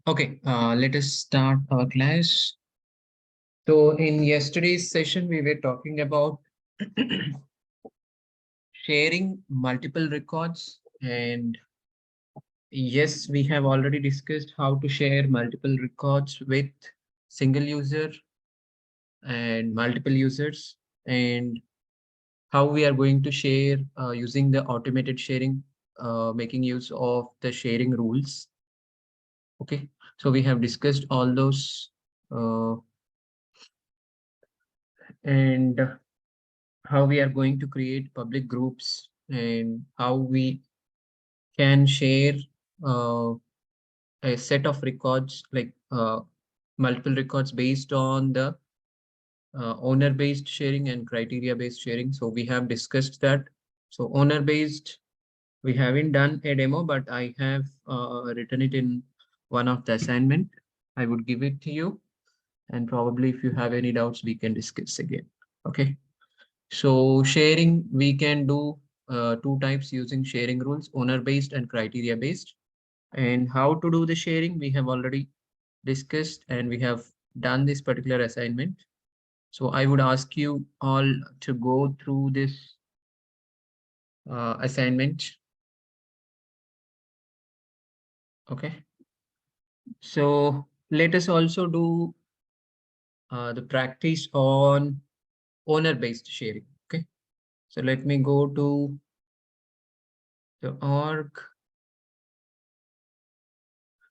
Okay, let us start our class. So in yesterday's session, we were talking about sharing multiple records. And yes, we have already discussed how to share multiple records with single user and multiple users, and how we are going to share using the automated sharing, making use of the sharing rules. Okay, so we have discussed all those uh, and how we are going to create public groups and how we can share uh, a set of records like multiple records based on the owner based sharing and criteria based sharing. So we have discussed that. So owner based, we haven't done a demo, but I have written it in one of the assignment. I would give it to you, and probably if you have any doubts, we can discuss again. Okay. So sharing, we can do two types using sharing rules, owner-based and criteria-based. And how to do the sharing, we have already discussed and we have done this particular assignment. So I would ask you all to go through this assignment. Okay. So let us also do the practice on owner-based sharing. Okay. So let me go to the org.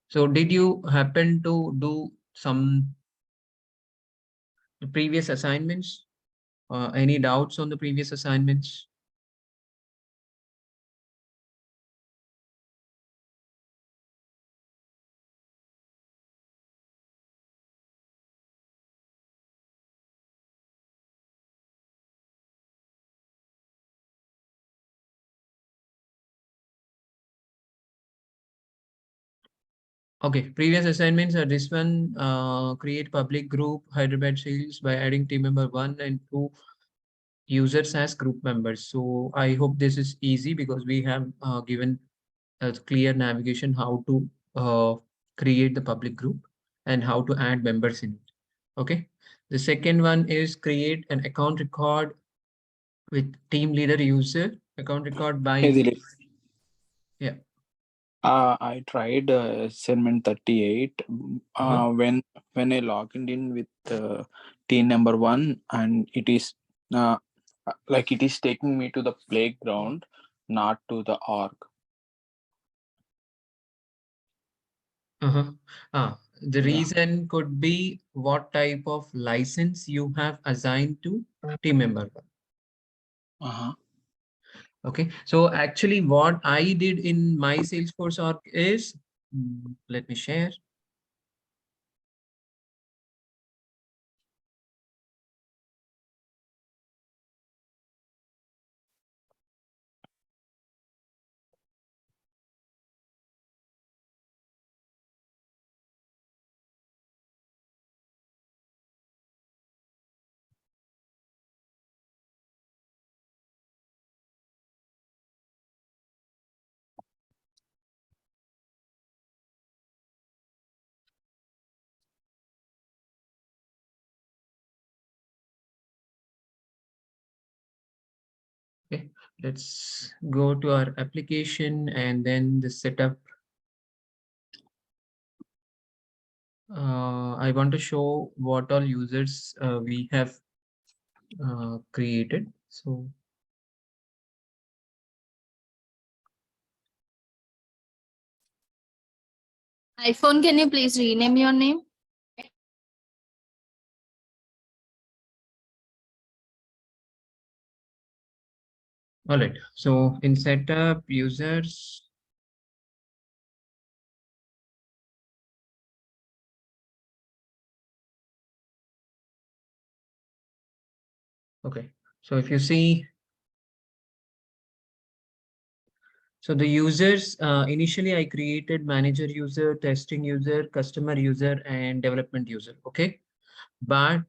So did you happen to do some previous assignments? Any doubts on the previous assignments? Okay, previous assignments are this one, create public group Hyderabad sales by adding team member 1 and 2 users as group members. So I hope this is easy because we have given a clear navigation how to create the public group and how to add members in it. Okay. The second one is create an account record with team leader user account record Hey by, Dilip, yeah. I tried assignment 38 Uh-huh. when I logged in with team number one, and it is uh, like it is taking me to the playground, not to the org. Uh-huh. The Yeah. reason could be what type of license you have assigned to team member one. Uh-huh. Okay, so actually what I did in my Salesforce org is, let me share. Okay, let's go to our application and then the setup. I want to show what all users we have created. So iPhone, can you please rename your name? all right, so in setup users, okay, so if you see, so the users, initially I created manager user, testing user, customer user, and development user. Okay. But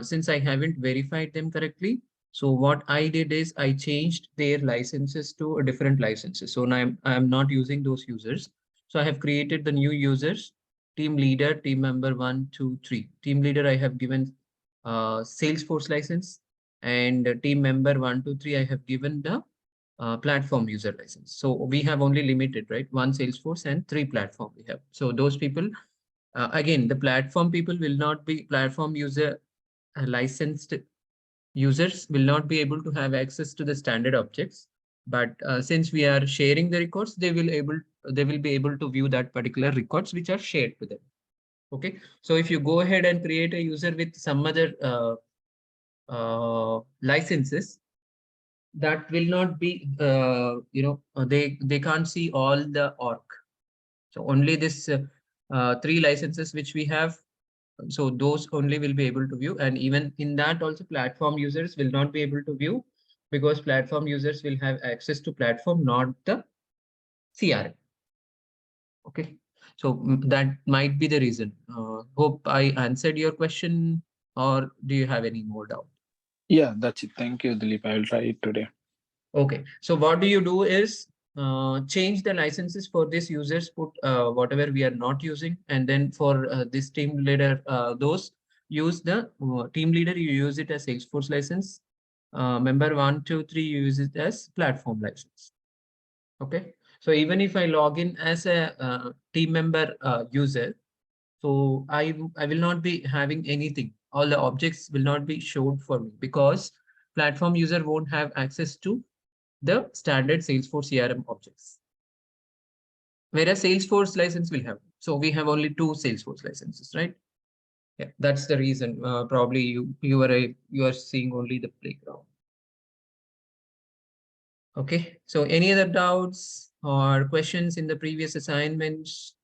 since I haven't verified them correctly, so what I did is I changed their licenses to different licenses. So now I'm not using those users. So I have created the new users, team leader, team member 1, 2, 3. Team leader, I have given Salesforce license, and team member 1, 2, 3, I have given the platform user license. So we have only limited, right? One Salesforce and 3 platform we have. So those people, again, the platform people will not be platform user licensed users will not be able to have access to the standard objects. But since we are sharing the records, they will be able to view that particular records which are shared to them. Okay. So if you go ahead and create a user with some other licenses, that will not be they can't see all the org. So only this 3 licenses which we have, so those only will be able to view, and even in that also platform users will not be able to view, because platform users will have access to platform, not the CRM. Okay. So that might be the reason. Hope I answered your question, or do you have any more doubt? Yeah, that's it. Thank you, Dilip. I will try it today. Okay, so what do you do is change the licenses for this users, put whatever we are not using, and then for this team leader, those use the team leader, you use it as Salesforce license. Member 1, 2, 3, you use it as platform license. Okay, so even if I log in as a team member user, so I will not be having anything. All the objects will not be showed for me, because platform user won't have access to the standard Salesforce CRM objects. Whereas Salesforce license will have. So we have only 2 Salesforce licenses, right? Yeah, that's the reason. Probably you are seeing only the playground. Okay. So any other doubts or questions in the previous assignments?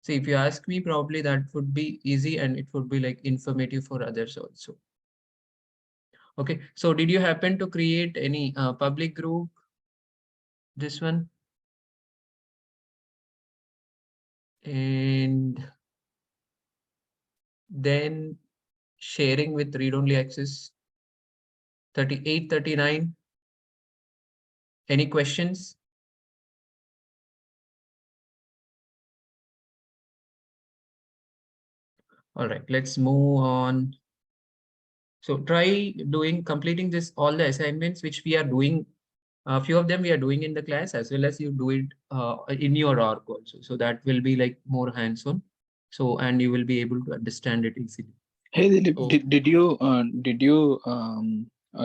See, if you ask me, probably that would be easy, and it would be like informative for others also. Okay. So did you happen to create any public group? This one. And then sharing with read-only access 38, 39. Any questions? All right, let's move on. So try completing this, all the assignments which we are doing. A few of them we are doing in the class, as well as you do it in your org also. So that will be like more hands-on. So, and you will be able to understand it easily. Hey, Dilip, So, did you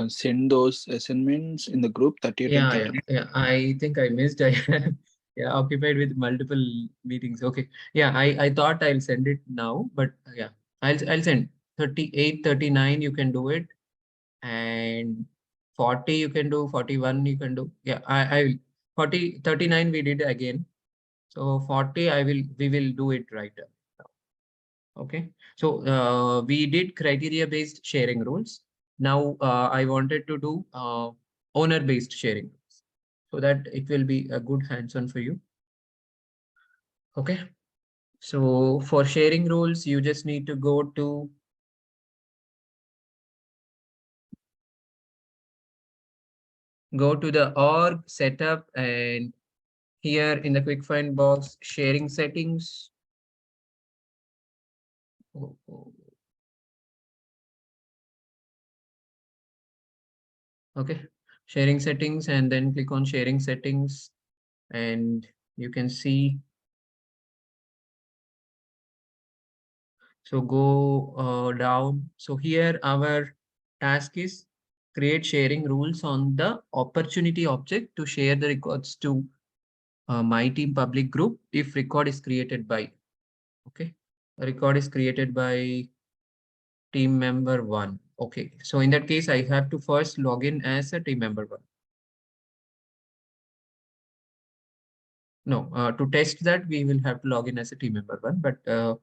send those assignments in the group 38 and yeah, yeah, 39? yeah. I think I missed. I yeah, occupied with multiple meetings. Okay. Yeah, I thought I'll send it now, but yeah, I'll send 38, 39. You can do it, and 40 you can do, 41 you can do. Yeah, I will 40, 39 we did again. So 40 we will do it right now. Okay. So we did criteria based sharing rules. Now I wanted to do owner based sharing rules, so that it will be a good hands-on for you. Okay. So for sharing rules, you just need to go to the org setup, and here in the quick find box, sharing settings. Oh, oh. Okay, sharing settings, and then click on sharing settings, and you can see. So go down. So here our task is create sharing rules on the opportunity object to share the records to my team public group if record is created by. Okay, a record is created by team member 1. Okay, so in that case, I have to first log in as a team member 1. No, to test that, we will have to log in as a team member 1, but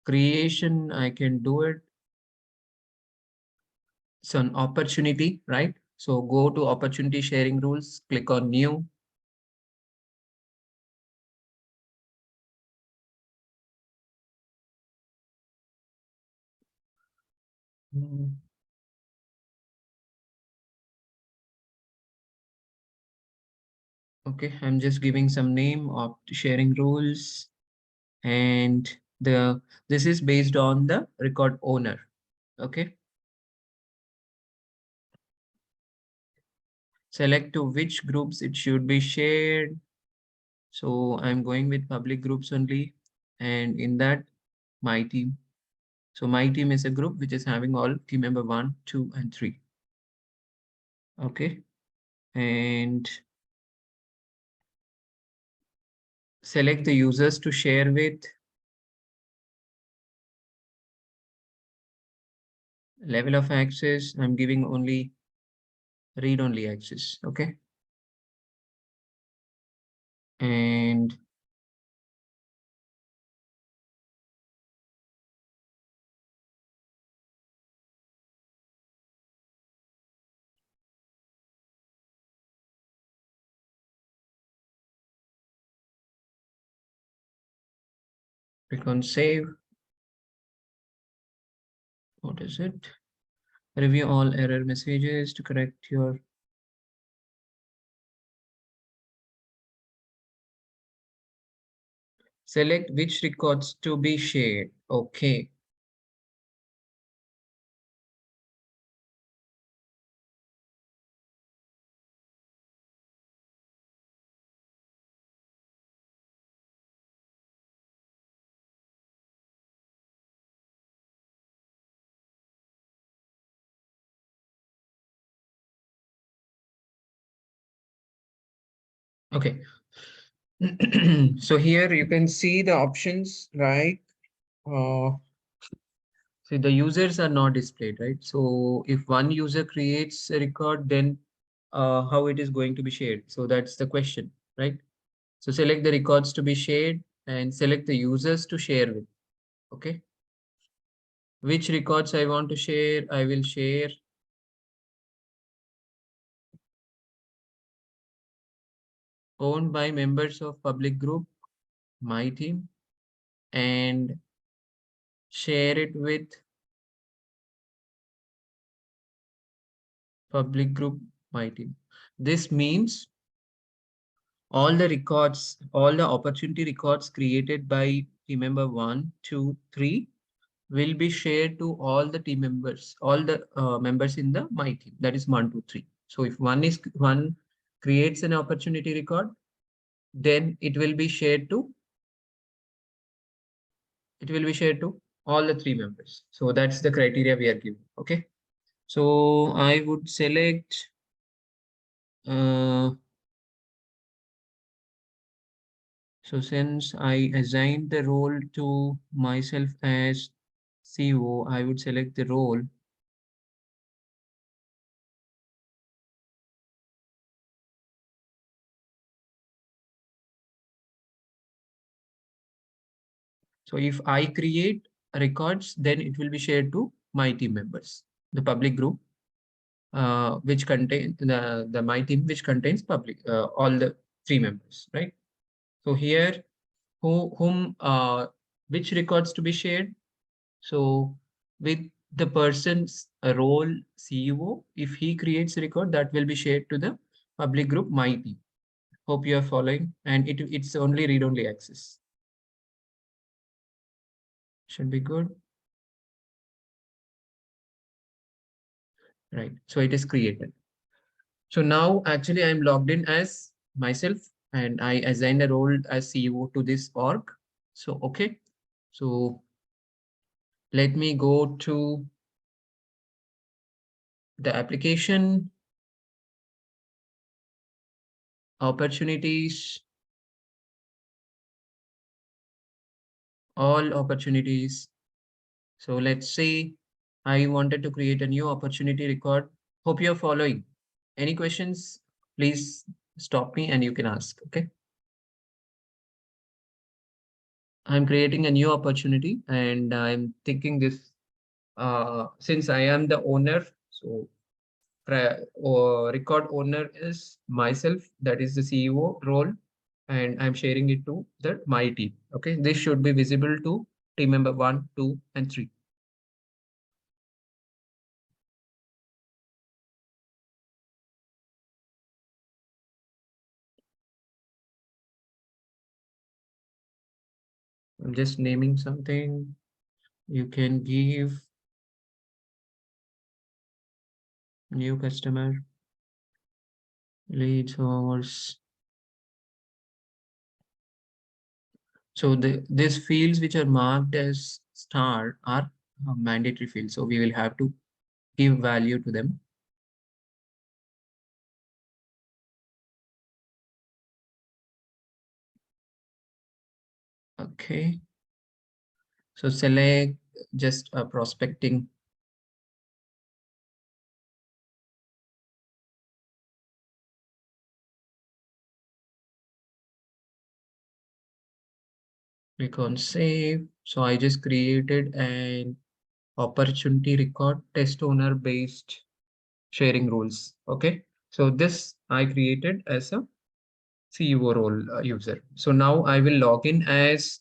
creation, I can do it. It's an opportunity, right? So go to opportunity sharing rules, click on new. Mm, Okay, I'm just giving some name of sharing rules, and this is based on the record owner. Okay, select to which groups it should be shared. So I'm going with public groups only, and in that, my team. So my team is a group which is having all team member 1, 2, and 3. Okay, and select the users to share with. Level of access, I'm giving only read-only access. Okay, and click on save. What is it? Review all error messages to correct your. Select which records to be shared. Okay. Okay. So here you can see the options, right? Uh, See, the users are not displayed, right? So if one user creates a record, then how it is going to be shared? So that's the question, right? So select the records to be shared and select the users to share with. Okay. Which records I want to share? I will share owned by members of public group, my team, and share it with public group, my team. This means all the records, all the opportunity records created by team member 1, 2, 3 will be shared to all the team members, all the members in the my team. That is 1, 2, 3. So if one creates an opportunity record, then it will be shared to all the 3 members. So that's the criteria we are giving. Okay. So I would select uh, so since I assigned the role to myself as CEO, I would select the role. So if I create records, then it will be shared to my team members, the public group, which contain the my team, which contains public all the 3 members, right? So here, whom which records to be shared? So with the person's role CEO, if he creates a record, that will be shared to the public group, my team. Hope you are following, and it's only read-only access. Should be good, right? So it is created. So now actually I'm logged in as myself and I assigned a role as CEO to this org. So, okay. So let me go to the application, opportunities, all opportunities. So let's say I wanted to create a new opportunity record. Hope you're following. Any questions? Please stop me and you can ask. Okay. I'm creating a new opportunity and I'm thinking this since I am the owner. So record owner is myself, that is the CEO role, and I'm sharing it to the my team. Okay, this should be visible to team member 1, 2, and 3. I'm just naming something. You can give new customer, leads, hours. So these fields which are marked as star are mandatory fields. So we will have to give value to them. Okay. So select just prospecting. Click on save. So I just created an opportunity record test owner based sharing rules. Okay. So this I created as a CEO role user. So now I will log in as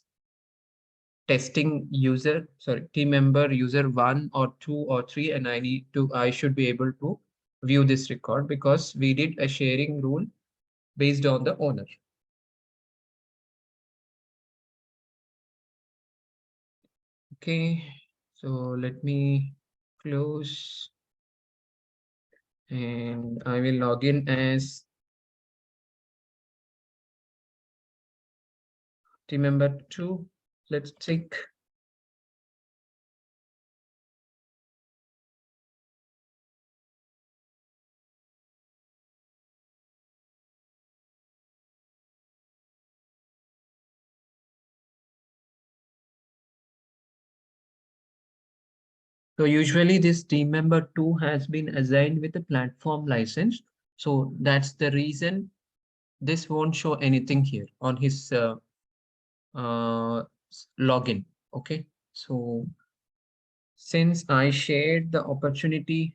testing user, sorry, team member user 1 or 2 or 3, and I should be able to view this record because we did a sharing rule based on the owner. Okay, so let me close and I will log in as team member 2. Let's check. So usually this team member 2 has been assigned with a platform license. So that's the reason this won't show anything here on his login. Okay. So since I shared the opportunity,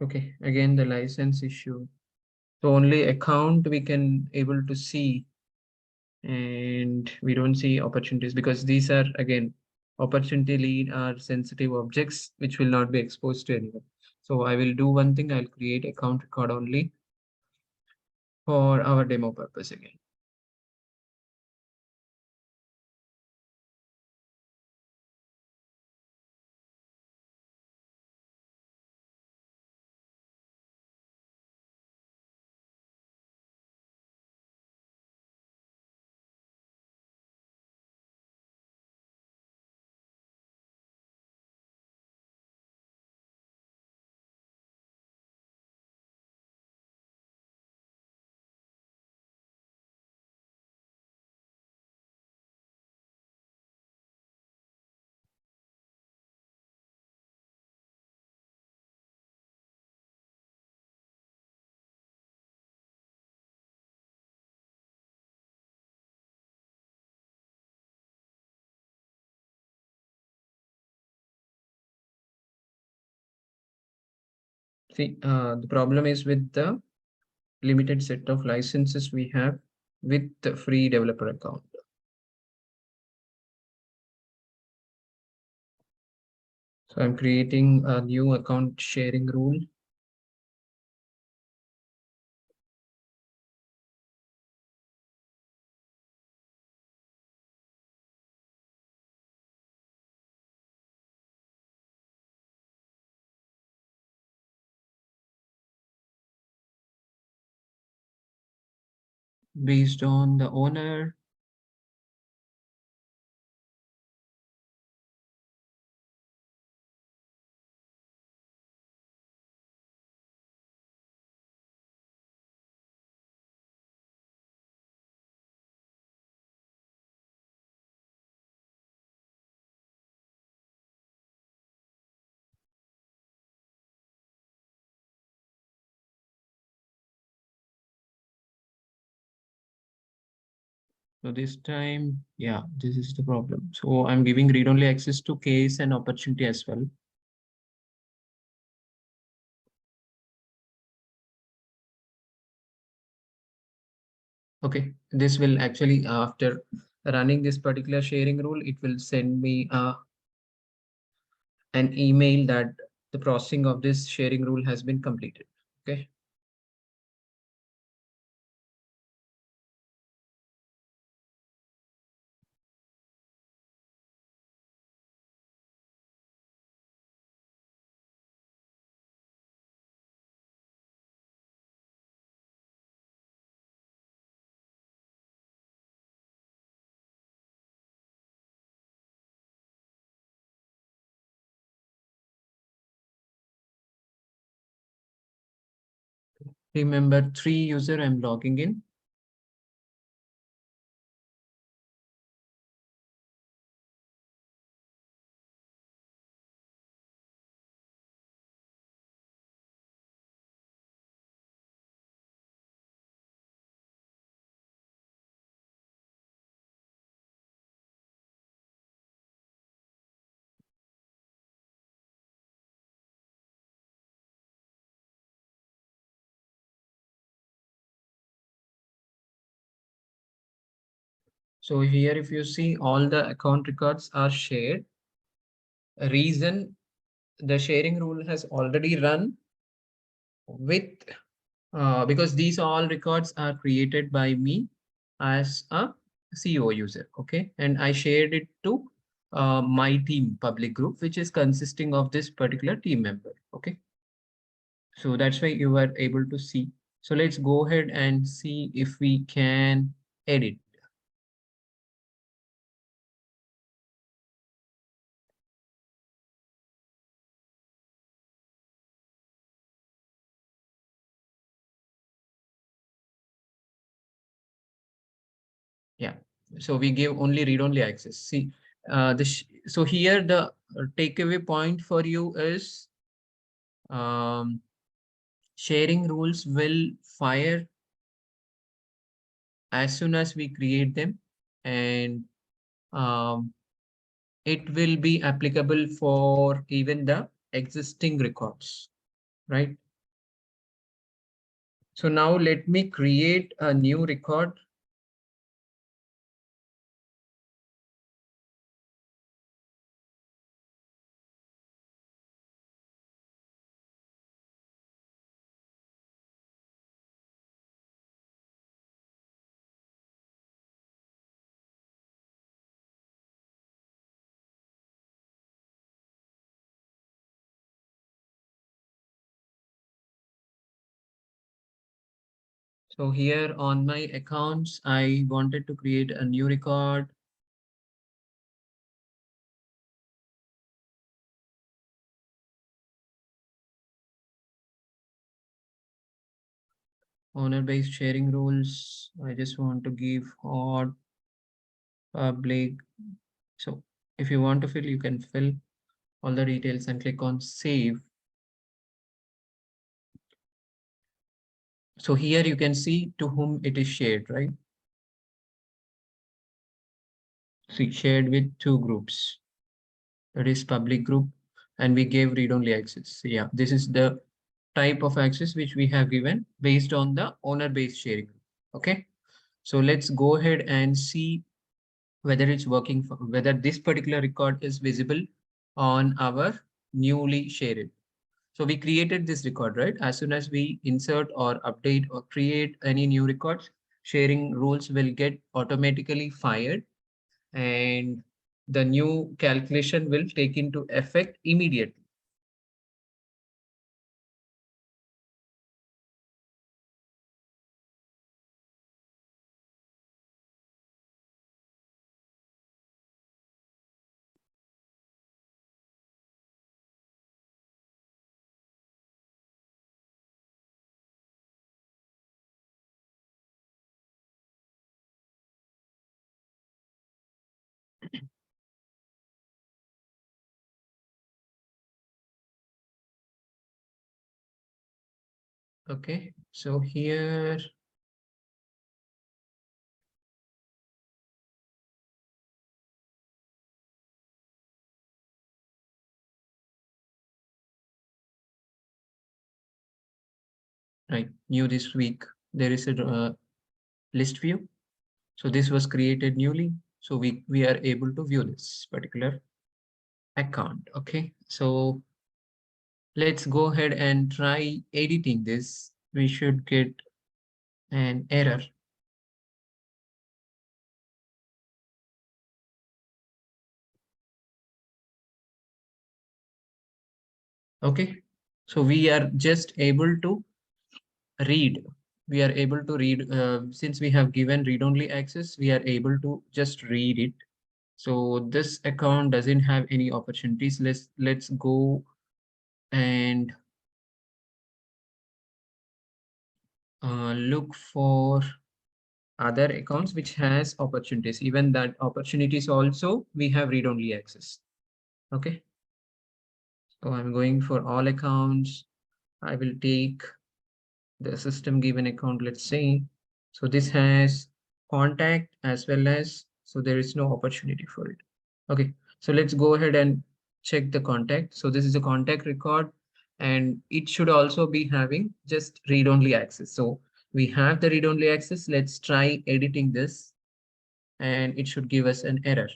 okay, again, the license issue. So only account we can able to see and we don't see opportunities because these are again opportunity lead are sensitive objects which will not be exposed to anyone. So I will do one thing. I'll create account record only for our demo purpose again. See, the problem is with the limited set of licenses we have with the free developer account. So I'm creating a new account sharing rule. Based on the owner. So this time, yeah, this is the problem. So I'm giving read-only access to case and opportunity as well. Okay, this will actually, after running this particular sharing rule, it will send me an email that the processing of this sharing rule has been completed. Okay. Remember, 3 user I'm logging in. So here, if you see, all the account records are shared. Reason, the sharing rule has already run with, because these all records are created by me as a CO user. Okay. And I shared it to my team public group, which is consisting of this particular team member. Okay. So that's why you are able to see. So let's go ahead and see if we can edit. Yeah. So we give only read-only access. See, so here the takeaway point for you is, um, sharing rules will fire as soon as we create them, and um, it will be applicable for even the existing records, right? So now let me create a new record. So here on my accounts, I wanted to create a new record. Owner-based sharing rules. I just want to give hot public. So if you want to fill, you can fill all the details and click on save. So here you can see to whom it is shared, right? So shared with 2 groups. That is public group, and we gave read-only access. So yeah, this is the type of access which we have given based on the owner-based sharing. Okay, so let's go ahead and see whether it's working, for whether this particular record is visible on our newly shared. So we created this record, right? As soon as we insert or update or create any new records, sharing rules will get automatically fired, and the new calculation will take into effect immediately. Okay, so here right? New this week, there is a list view. So this was created newly. So we are able to view this particular account. Okay. So let's go ahead and try editing this. We should get an error. Okay. So we are just able to read. We are able to read, since we have given read-only access, we are able to just read it. So this account doesn't have any opportunities. Let's go and look for other accounts which has opportunities. Even that opportunities also we have read-only access. Okay. So I'm going for all accounts. I will take the system given account, let's say. So this has contact as well as, so there is no opportunity for it. Okay, so let's go ahead and check the contact. So this is a contact record and it should also be having just read-only access. So we have the read-only access. Let's try editing this and it should give us an error.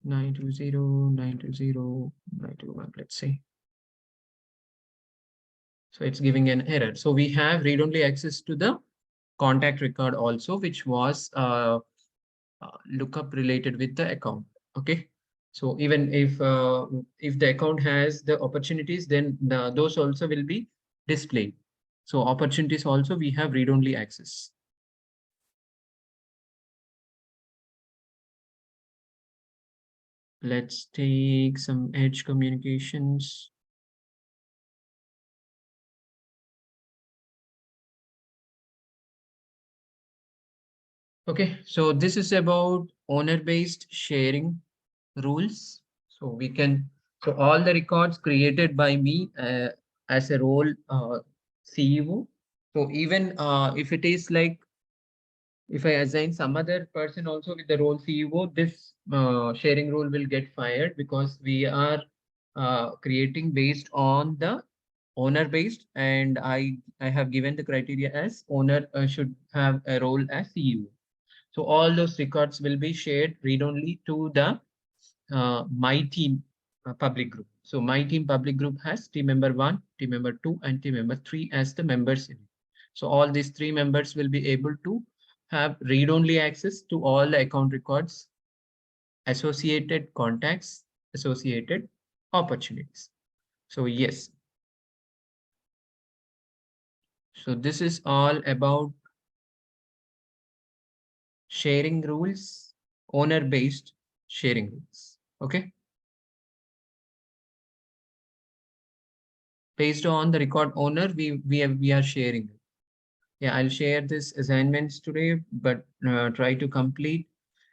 Nine two zero 920 921, let's say. So it's giving an error. So we have read-only access to the contact record also, which was lookup related with the account. Okay. So even if the account has the opportunities, then those also will be displayed. So opportunities also we have read-only access. Let's take some edge communications. Okay, so this is about owner-based sharing rules. So we can, so all the records created by me as a role CEO. So even if it is like, if I assign some other person also with the role CEO, this sharing rule will get fired because we are creating based on the owner based, and I have given the criteria as owner should have a role as CEO. So all those records will be shared read only to the my team public group. So my team public group has team member 1, team member 2, and team member 3 as the members in it. So all these 3 members will be able to have read-only access to all the account records, associated contacts, associated opportunities. So yes, so this is all about sharing rules, owner-based sharing rules. Okay. Based on the record owner, we are sharing. Yeah, I'll share this assignments today, but try to complete.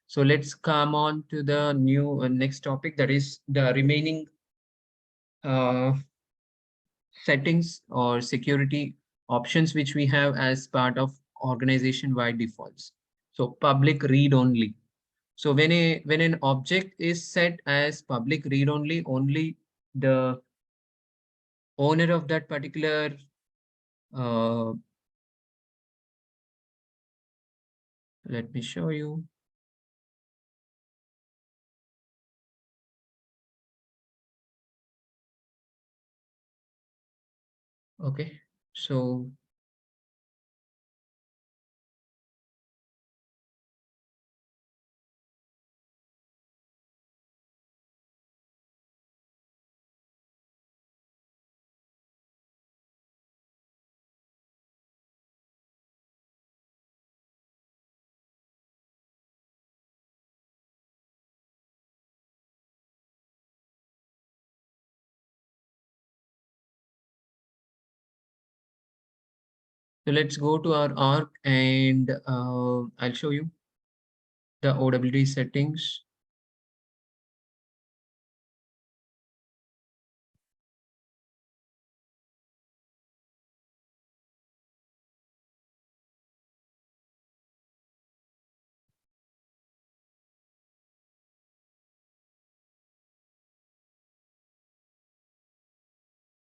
So let's come on to the new next topic, that is the remaining uh, settings or security options which we have as part of organization-wide defaults. So public read only. So when an object is set as public read only, only the owner of that particular uh, let me show you. Okay, so so let's go to our org and I'll show you the OWD settings.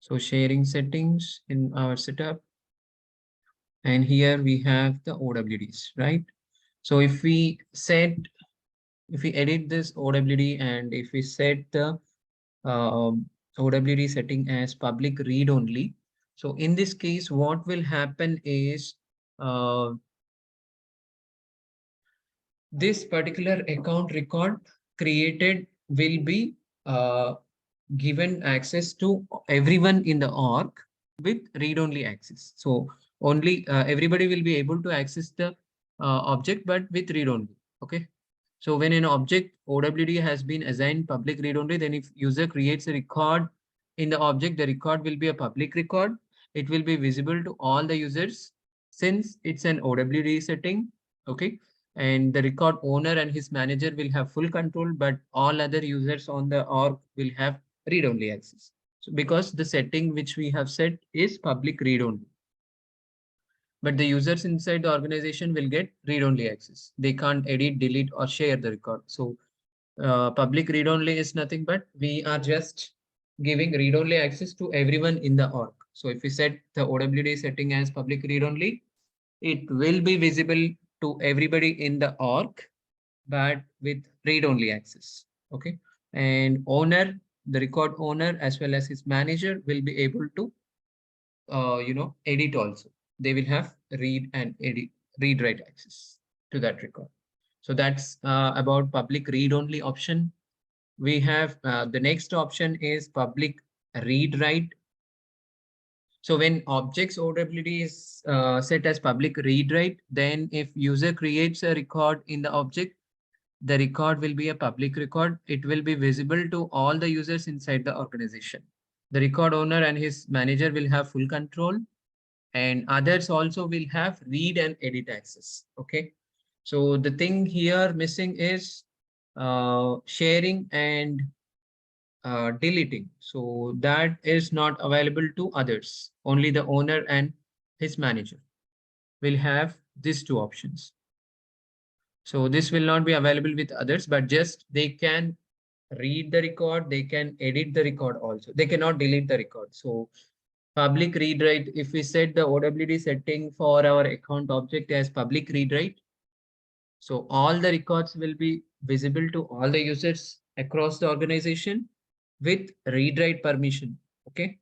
So sharing settings in our setup. And here we have the OWDs, right? So if we edit this OWD and if we set the OWD setting as public read only. So in this case, what will happen is uh, this particular account record created will be given access to everyone in the org with read-only access. So only everybody will be able to access the object, but with read-only. Okay. So when an object OWD has been assigned public read-only, then if user creates a record in the object, the record will be a public record. It will be visible to all the users since it's an OWD setting. Okay. And the record owner and his manager will have full control, but all other users on the org will have read-only access. So because the setting which we have set is public read-only, but the users inside the organization will get read-only access. They can't edit, delete, or share the record. So public read-only is nothing but we are just giving read-only access to everyone in the org. So if we set the OWD setting as public read-only, it will be visible to everybody in the org, but with read-only access. Okay. And owner, the record owner, as well as his manager will be able to, edit also. They will have read and edit, read write access to that record. So that's about public read-only option. We have the next option is public read write. So when objects OWD is set as public read write, then if user creates a record in the object, the record will be a public record. It will be visible to all the users inside the organization. The record owner and his manager will have full control, and others also will have read and edit access. Okay. So the thing here missing is sharing and deleting. So that is not available to others. Only the owner and his manager will have these two options. So this will not be available with others, but just they can read the record, they can edit the record also. They cannot delete the record. So public read write, if we set the OWD setting for our account object as public read write, so all the records will be visible to all the users across the organization with read write permission. Okay.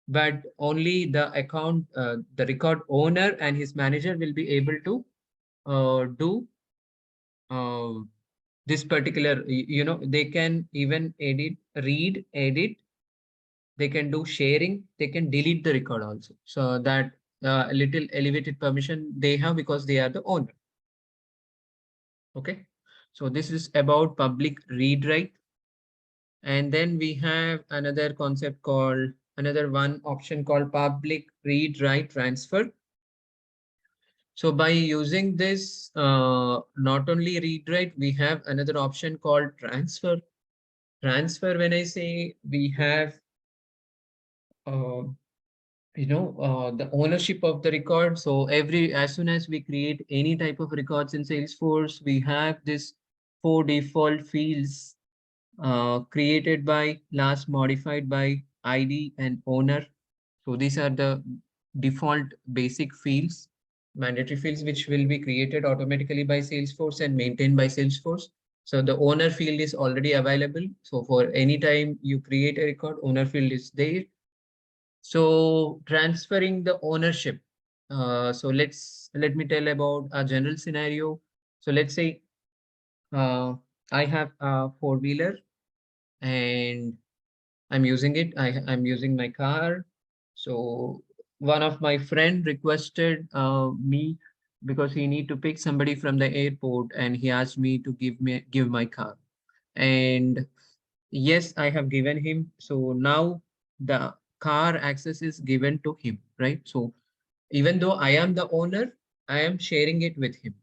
But only the account, the record owner and his manager will be able to do uh, this particular, they can even edit, read, edit, they can do sharing, they can delete the record also. So that a little elevated permission they have because they are the owner. Okay. So this is about public read write. And then we have another concept called, another one option called public read write transfer. So by using this, not only read write, we have another option called transfer. Transfer, when I say we have, uh, the ownership of the record. So as soon as we create any type of records in Salesforce, we have this 4 default fields created by, last modified by ID and owner. So these are the default basic fields, mandatory fields, which will be created automatically by Salesforce and maintained by Salesforce. So the owner field is already available. So for any time you create a record, owner field is there. So transferring the ownership. So let me tell about a general scenario. So let's say uh, I have a four-wheeler and I'm using it. I'm using my car. So one of my friend requested me because he need to pick somebody from the airport and he asked me to give my car. And yes, I have given him. So now the car access is given to him, right? So even though I am the owner, I am sharing it with him.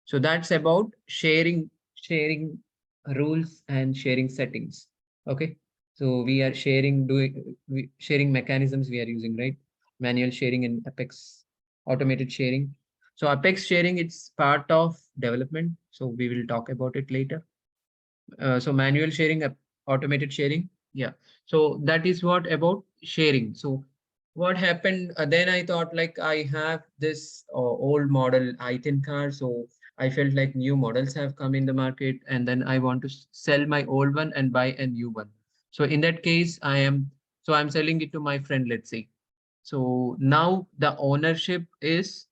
So that's about sharing rules and sharing settings. Okay. So we are sharing mechanisms we are using, right? Manual sharing and Apex automated sharing. So Apex sharing, it's part of development. So we will talk about it later. So manual sharing, automated sharing. Yeah. So that is what about sharing. So what happened then, I thought like I have this old model i10 car, so I felt like new models have come in the market, and then I want to sell my old one and buy a new one. So in that case, I'm selling it to my friend, let's say. So now the ownership is,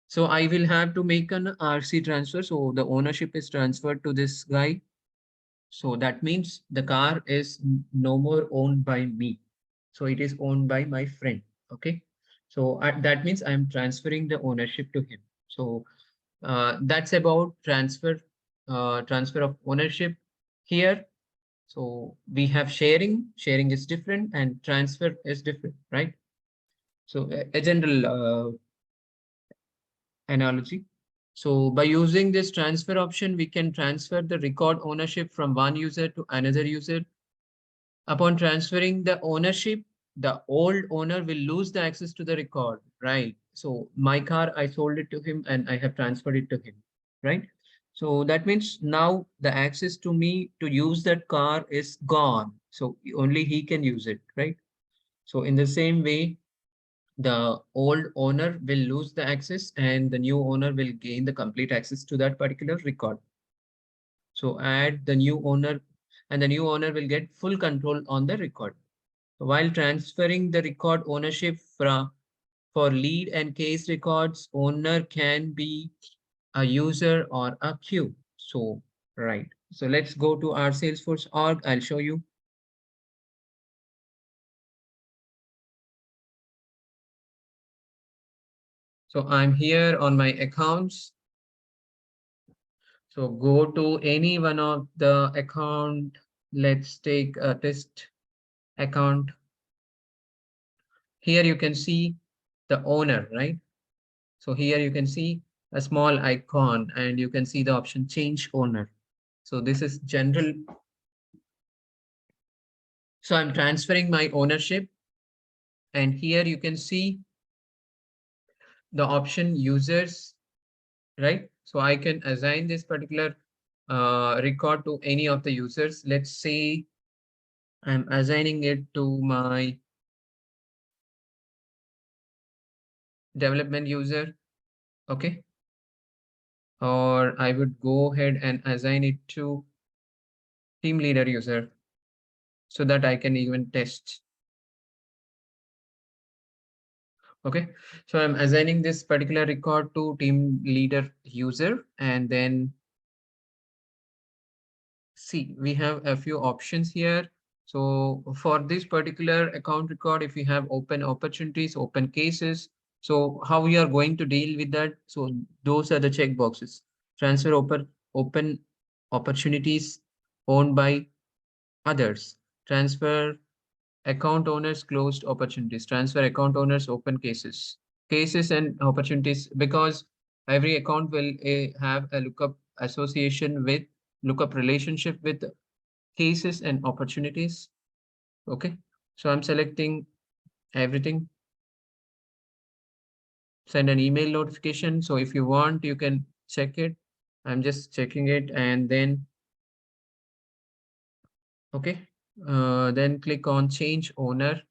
so I will have to make an RC transfer. So the ownership is transferred to this guy. So that means the car is no more owned by me. So it is owned by my friend. Okay. So that means I'm transferring the ownership to him. So that's about transfer of ownership here. So we have sharing is different and transfer is different, right? So a general analogy. So by using this transfer option, we can transfer the record ownership from one user to another user. Upon transferring the ownership, the old owner will lose the access to the record, right? So my car, I sold it to him and I have transferred it to him, right? So that means now the access to me to use that car is gone. So only he can use it, right? So in the same way, the old owner will lose the access and the new owner will gain the complete access to that particular record. So add the new owner, and the new owner will get full control on the record. While transferring the record ownership from for lead and case records, owner can be a user or a queue. So, right. So let's go to our Salesforce org. I'll show you. So I'm here on my accounts. So go to any one of the account. Let's take a test account. Here you can see the owner, right? So here you can see a small icon and you can see the option change owner. So this is general. So I'm transferring my ownership, and here you can see the option users, right? So I can assign this particular record to any of the users. Let's say I'm assigning it to my development user, okay? Or I would go ahead and assign it to team leader user so that I can even test. Okay, so I'm assigning this particular record to team leader user, and then see, we have a few options here. So for this particular account record, if we have open opportunities, open cases, so how we are going to deal with that? So those are the check boxes. Transfer open opportunities owned by others. Transfer account owners closed opportunities. Transfer account owners open cases. Cases and opportunities, because every account will have a lookup association with lookup relationship with cases and opportunities. Okay, so I'm selecting everything. Send an email notification. So if you want, you can check it. I'm just checking it, and then okay, then click on change owner.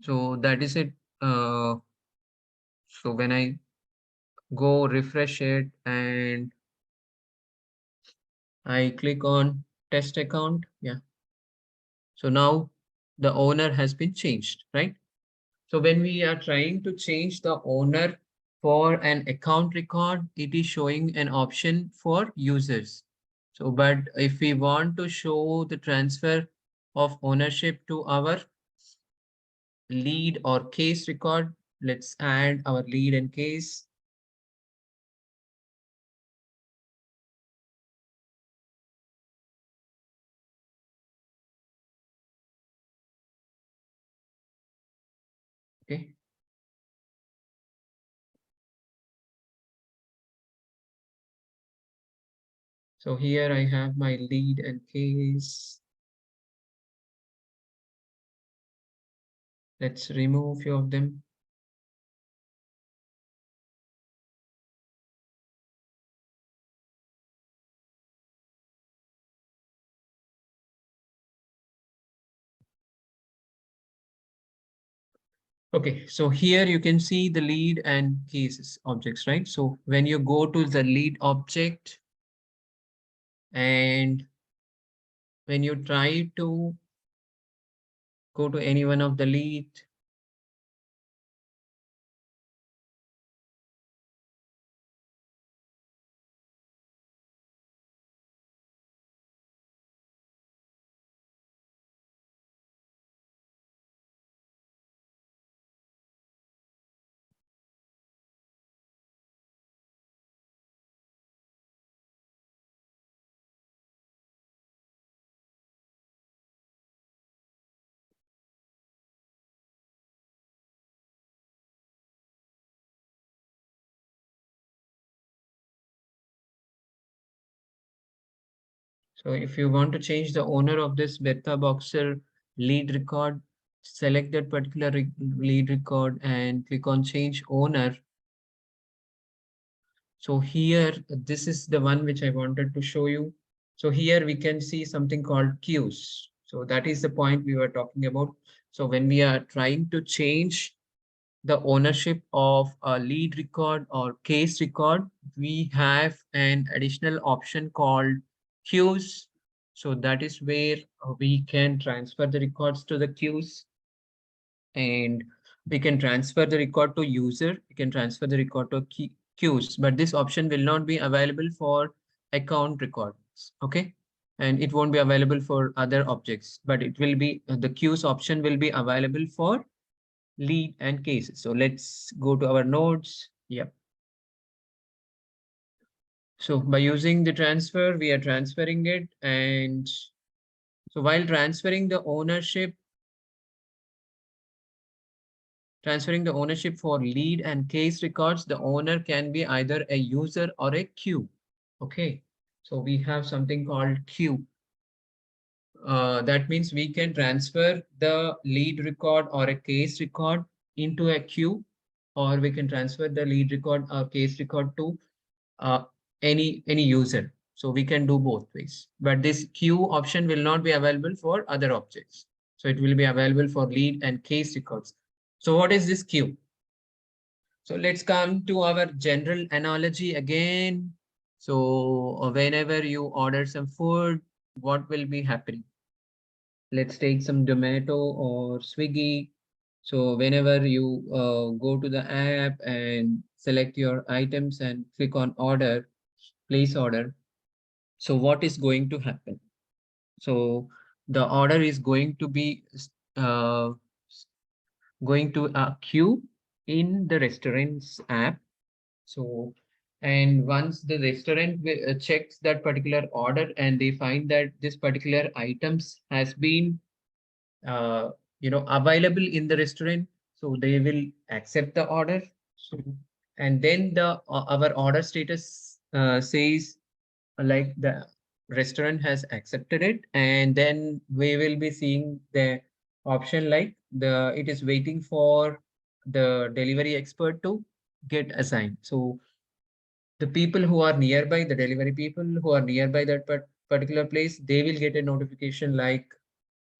So that is it. So when I go refresh it and I click on test account, yeah. So now the owner has been changed, right? So when we are trying to change the owner for an account record, it is showing an option for users. So, but if we want to show the transfer of ownership to our lead or case record, let's add our lead and case. Okay. So here I have my lead and case. Let's remove few of them. Okay, so here you can see the lead and cases objects, right? So when you go to the lead object and when you try to go to any one of the lead, so if you want to change the owner of this beta boxer lead record, select that particular lead record and click on change owner. So here, this is the one which I wanted to show you. So here we can see something called queues. So that is the point we were talking about. So when we are trying to change the ownership of a lead record or case record, we have an additional option called queues. So that is where we can transfer the records to the queues, and we can transfer the record to user. We can transfer the record to queues, but this option will not be available for account records. Okay. And it won't be available for other objects, but it will be the queues option will be available for lead and cases. So let's go to our nodes. Yep. So by using the transfer, we are transferring it. And so while transferring the ownership for lead and case records, the owner can be either a user or a queue. Okay. So we have something called queue. That means we can transfer the lead record or a case record into a queue, or we can transfer the lead record or case record to uh, any user. So we can do both ways, but this queue option will not be available for other objects. So it will be available for lead and case records. So what is this queue? So let's come to our general analogy again. So whenever you order some food, what will be happening? Let's take some Zomato or Swiggy. So whenever you go to the app and select your items and click on order, place order. So what is going to happen? So the order is going to be uh, going to a queue in the restaurant's app. So, and once the restaurant checks that particular order and they find that this particular items has been uh, available in the restaurant, so they will accept the order. So, and then the our order status says like the restaurant has accepted it, and then we will be seeing the option like the it is waiting for the delivery expert to get assigned. So the people who are nearby, the delivery people who are nearby that particular place, they will get a notification like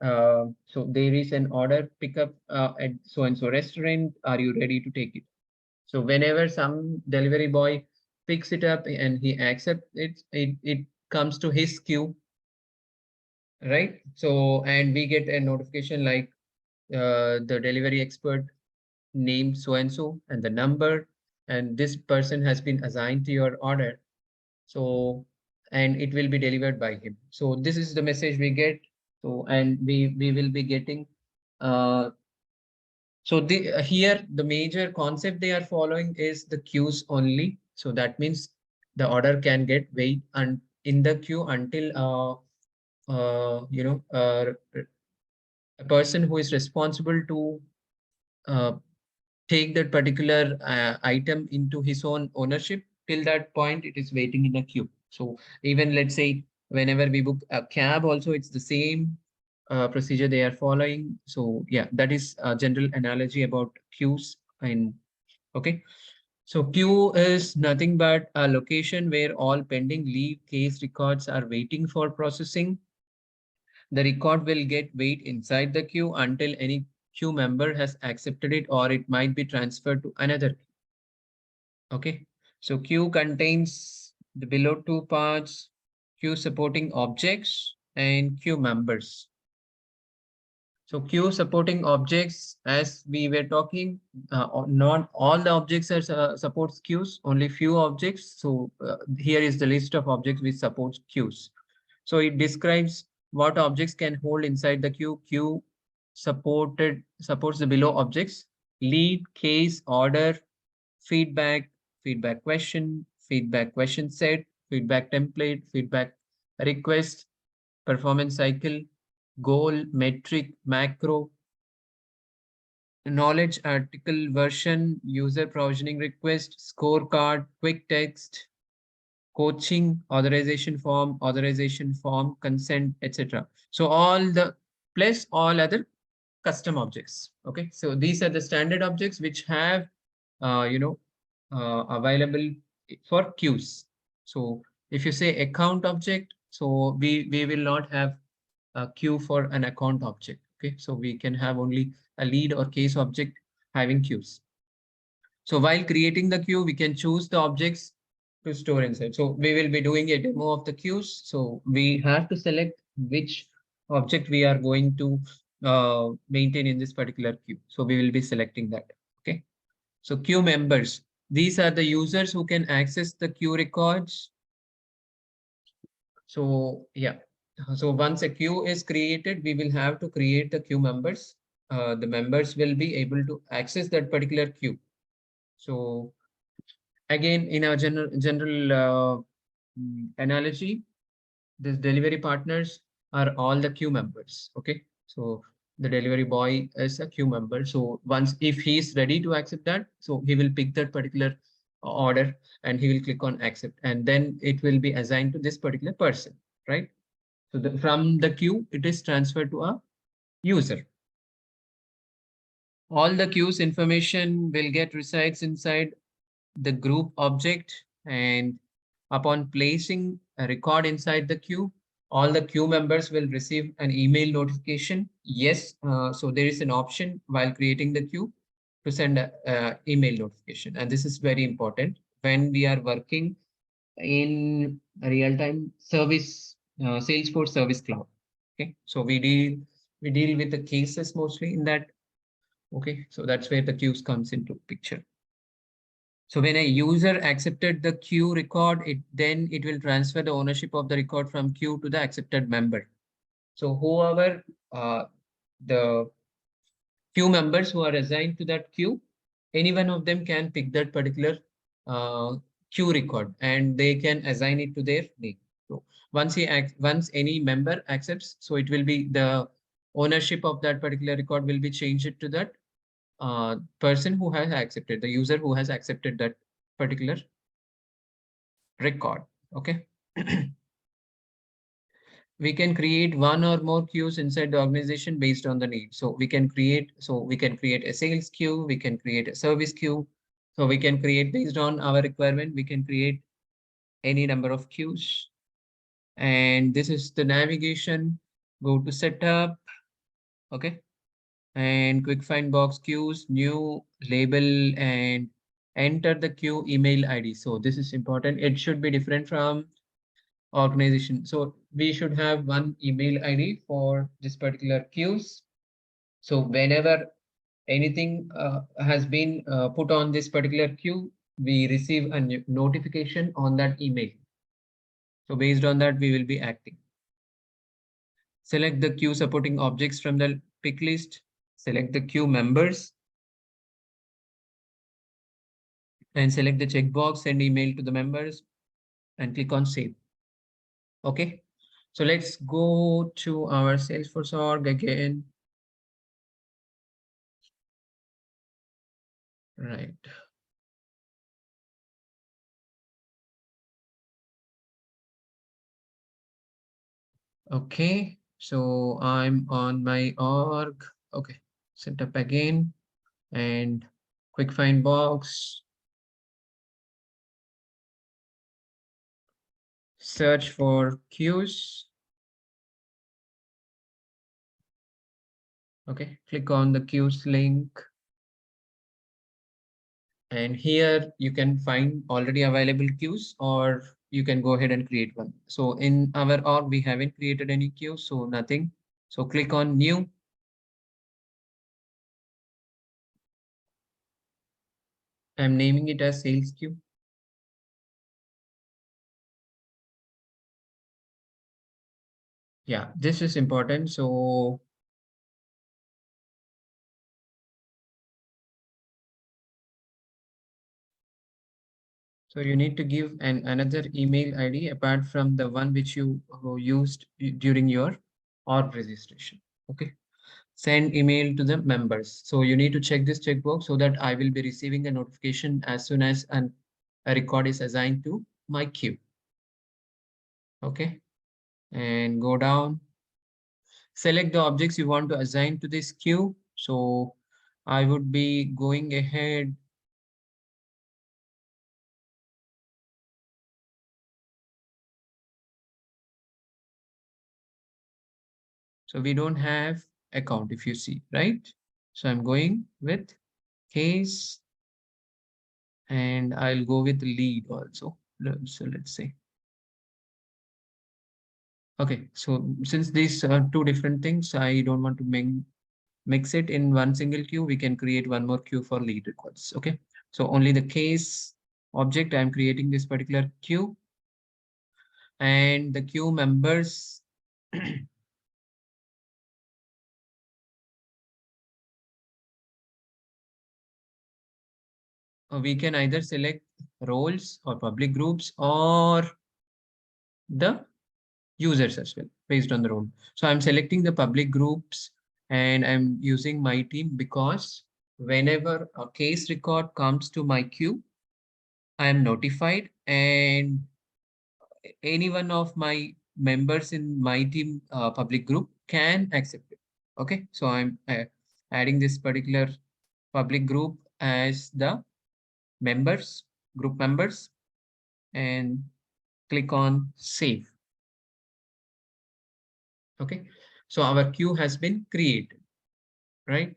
so there is an order pickup at so and so restaurant. Are you ready to take it? So whenever some delivery boy picks it up and he accepts it, it comes to his queue, right? So, and we get a notification like the delivery expert name so and the number, and this person has been assigned to your order. So, and it will be delivered by him. So this is the message we get. So, and we will be getting uh, so the here the major concept they are following is the queues only. So that means the order can get wait and in the queue until a person who is responsible to uh, take that particular item into his own ownership. Till that point, it is waiting in a queue. So even let's say whenever we book a cab, also it's the same procedure they are following. So yeah, that is a general analogy about queues. And okay, so queue is nothing but a location where all pending leave case records are waiting for processing. The record will get wait inside the queue until any queue member has accepted it, or it might be transferred to another. Okay, so queue contains the below two parts: queue supporting objects and queue members. So queue supporting objects, as we were talking, not all the objects are supports queues, only few objects. So here is the list of objects which supports queues. So it describes what objects can hold inside the queue. Queue supports the below objects: lead, case, order, feedback, feedback question set, feedback template, feedback request, performance cycle, goal, metric, macro, knowledge article version, user provisioning request, scorecard, quick text, coaching, authorization form, consent, etc. So all the plus all other custom objects. Okay, so these are the standard objects which have available for queues. So if you say account object, so we will not have a queue for an account object. Okay, so we can have only a lead or case object having queues. So while creating the queue, we can choose the objects to store inside. So we will be doing a demo of the queues. So we have to select which object we are going to maintain in this particular queue. So we will be selecting that. Okay. So queue members, these are the users who can access the queue records. So yeah, so once a queue is created, we will have to create the queue members. The members will be able to access that particular queue. So again, in our general analogy, these delivery partners are all the queue members. Okay, so the delivery boy is a queue member. So once if he is ready to accept that, so he will pick that particular order and he will click on accept, and then it will be assigned to this particular person, right? So from the queue, it is transferred to a user. All the queues information will get resides inside the group object, and upon placing a record inside the queue, all the queue members will receive an email notification. Yes, so there is an option while creating the queue to send a email notification, and this is very important when we are working in real-time service, Salesforce Service Cloud. Okay, so we deal with the cases mostly in that. Okay, so that's where the queues comes into picture. So when a user accepted the queue record, it will transfer the ownership of the record from queue to the accepted member. So whoever the queue members who are assigned to that queue, any one of them can pick that particular uh, queue record and they can assign it to their name. So once any member accepts, so it will be the ownership of that particular record will be changed to that person who has accepted, the user who has accepted that particular record. Okay. We can create one or more queues inside the organization based on the need. So we can create a sales queue, we can create a service queue. So we can create based on our requirement, we can create any number of queues. And this is the navigation. Go to setup. Okay. And quick find box queues, new label, and enter the queue email ID. So this is important. It should be different from organization. So we should have one email ID for this particular queues. So whenever anything has been put on this particular queue, we receive a notification on that email. So based on that, we will be acting. Select the queue supporting objects from the pick list. Select the queue members and select the checkbox, send email to the members and click on save. Okay. So let's go to our Salesforce org again. Right. Okay, so I'm on my org. Okay, set up again and quick find box. Search for queues. Okay, click on the queues link. And here you can find already available queues, or you can go ahead and create one. So in our org, we haven't created any queue, so nothing. So click on new. I'm naming it as sales queue. Yeah, this is important. So you need to give another email ID apart from the one which you used during your org registration. Okay. Send email to the members. So you need to check this checkbox so that I will be receiving a notification as soon as a record is assigned to my queue. Okay. And go down. Select the objects you want to assign to this queue. So I would be going ahead. So we don't have account if you see, right? So I'm going with case and I'll go with lead also. So let's say, okay, so since these are two different things, I don't want to mix it in one single queue. We can create one more queue for lead records. Okay, so only the case object, I'm creating this particular queue, and the queue members we can either select roles or public groups or the users as well based on the role. So I'm selecting the public groups and I'm using my team because whenever a case record comes to my queue, I am notified and any one of my members in my team public group can accept it. Okay, so I'm adding this particular public group as the members, group members, and click on save. Okay, so our queue has been created, right?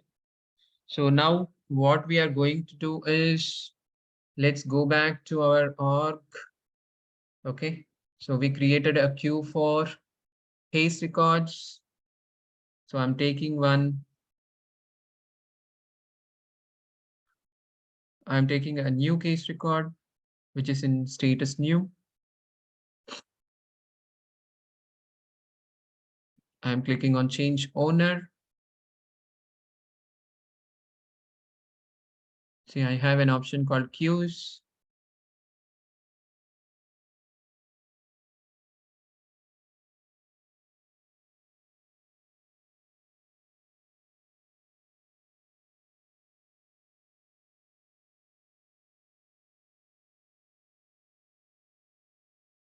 So now what we are going to do is let's go back to our org. Okay, so we created a queue for case records. So I'm taking one. I'm taking a new case record, which is in status new. I'm clicking on change owner. See, I have an option called queues.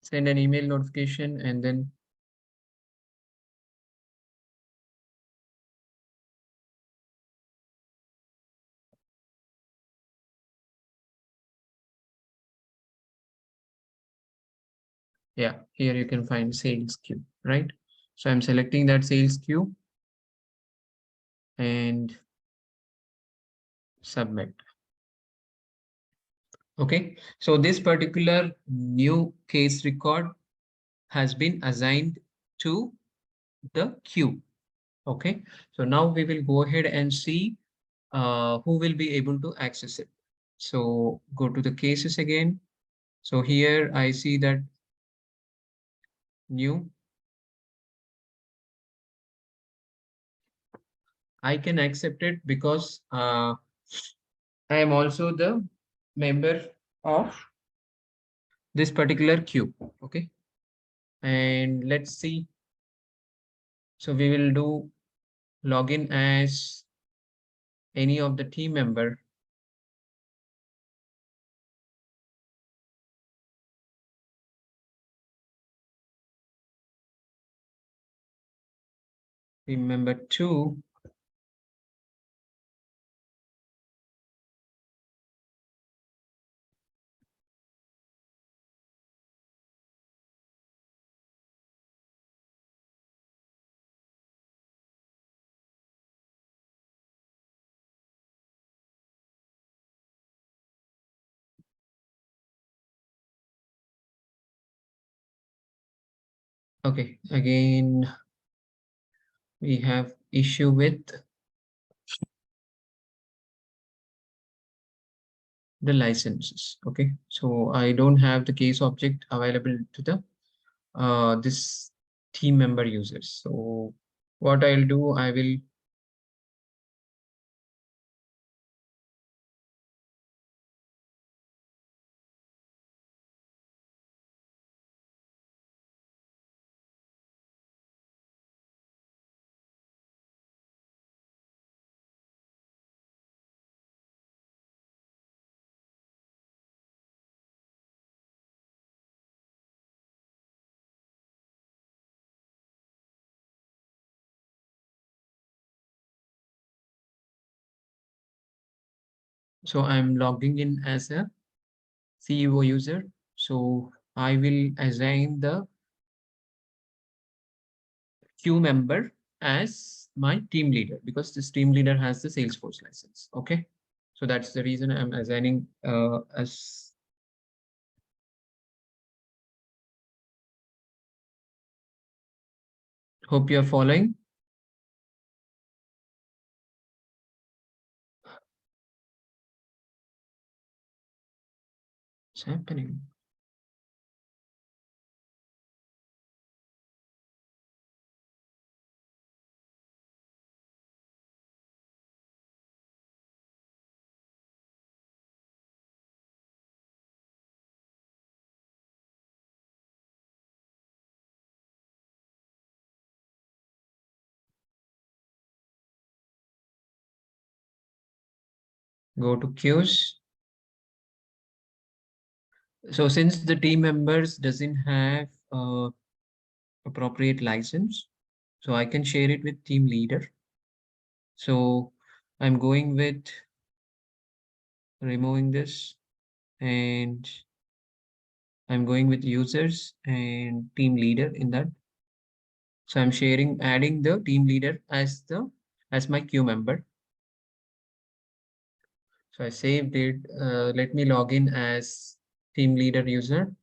Send an email notification and then yeah, here you can find sales queue, right? So I'm selecting that sales queue and submit. Okay, so this particular new case record has been assigned to the queue. Okay, so now we will go ahead and see who will be able to access it. So go to the cases again. So here I see that new. I can accept it because I am also the member of this particular queue. Okay, and let's see. So we will do login as any of the team member. Team member 2. Okay, again, we have issue with the licenses. Okay, so I don't have the case object available to the this team member users. So what I'll do, I will so I'm logging in as a CEO user. So I will assign the queue member as my team leader because this team leader has the Salesforce license. Okay. So that's the reason I'm assigning as hope you're following. What's happening? Go to queues. So since the team members doesn't have appropriate license, so I can share it with team leader. So I'm going with removing this and I'm going with users and team leader in that. So I'm adding the team leader as my queue member. So I saved it. Let me log in as team leader user.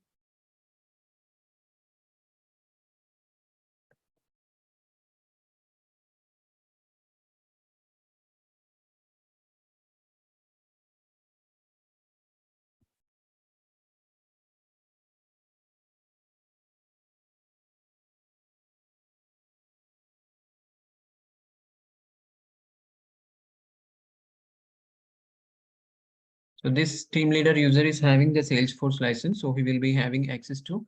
So this team leader user is having the Salesforce license, so he will be having access to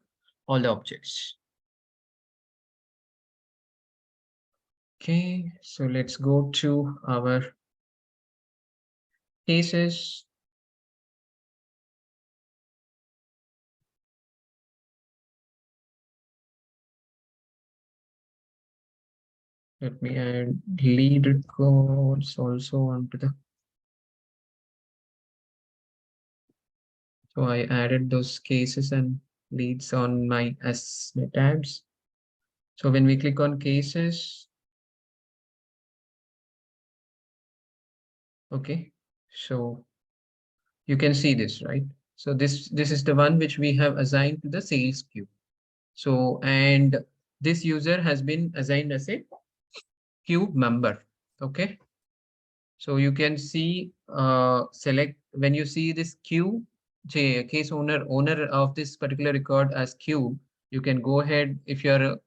all the objects. Okay, so let's go to our cases. Let me add lead records also onto the. So I added those cases and leads on my S tabs. So when we click on cases, okay, so you can see this, right? So this is the one which we have assigned to the sales queue. So and this user has been assigned as a queue member. Okay. So you can see select when you see this queue case owner of this particular record as queue, you can go ahead if you're a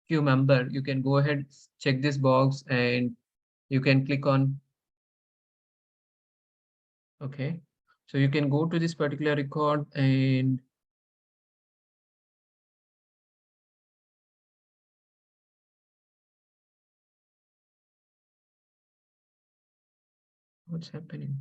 queue member, you can go ahead, check this box and you can click on okay. So you can go to this particular record and what's happening?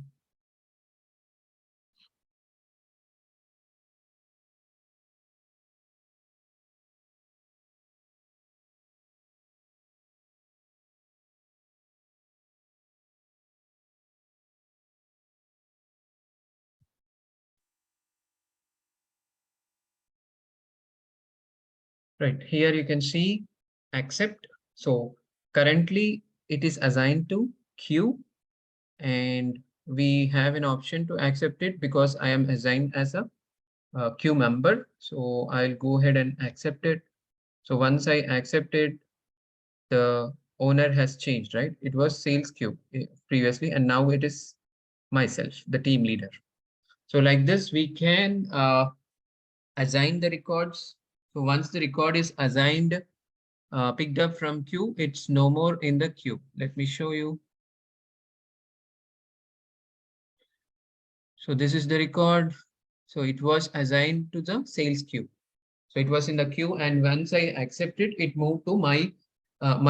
Right here you can see accept. So currently it is assigned to queue and we have an option to accept it because I am assigned as a queue member. So I'll go ahead and accept it. So once I accepted, the owner has changed, right? It was sales queue previously, and now it is myself, the team leader. So like this, we can assign the records. So once the record is assigned, picked up from queue, it's no more in the queue. Let me show you. So this is the record. So it was assigned to the sales queue. So it was in the queue, and once I accepted, it moved to my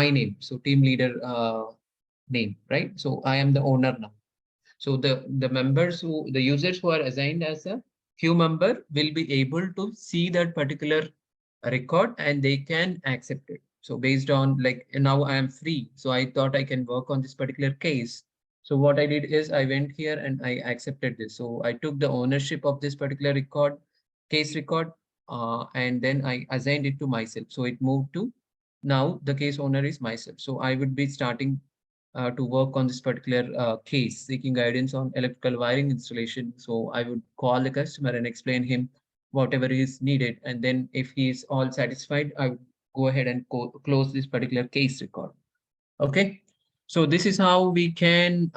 name. So team leader name, right? So I am the owner now. So the members who the users who are assigned as a queue member will be able to see that particular record and they can accept it. So based on like now I am free. So I thought I can work on this particular case. So what I did is I went here and I accepted this. So I took the ownership of this particular case record, and then I assigned it to myself. So it moved to now the case owner is myself. So I would be starting to work on this particular case, seeking guidance on electrical wiring installation. So I would call the customer and explain him whatever is needed. And then if he is all satisfied, I would go ahead and close this particular case record. Okay. So this is how we can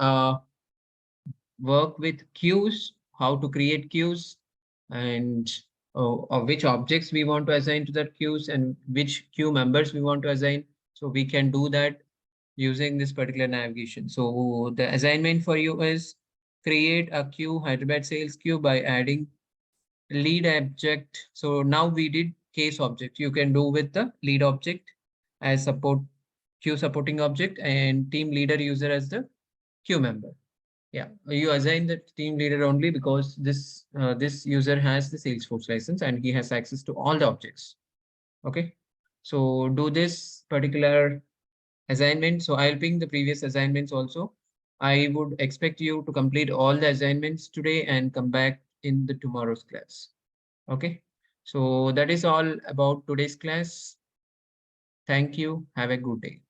work with queues, how to create queues, and which objects we want to assign to that queues and which queue members we want to assign. So we can do that using this particular navigation. So the assignment for you is create a queue, Hyderabad sales queue, by adding lead object. So now we did case object. You can do with the lead object as support queue supporting object and team leader user as the queue member. Yeah, you assign the team leader only because this user has the Salesforce license and he has access to all the objects. Okay, so do this particular assignment. So I'll ping the previous assignments also. I would expect you to complete all the assignments today and come back in the tomorrow's class. Okay, so that is all about today's class. Thank you. Have a good day.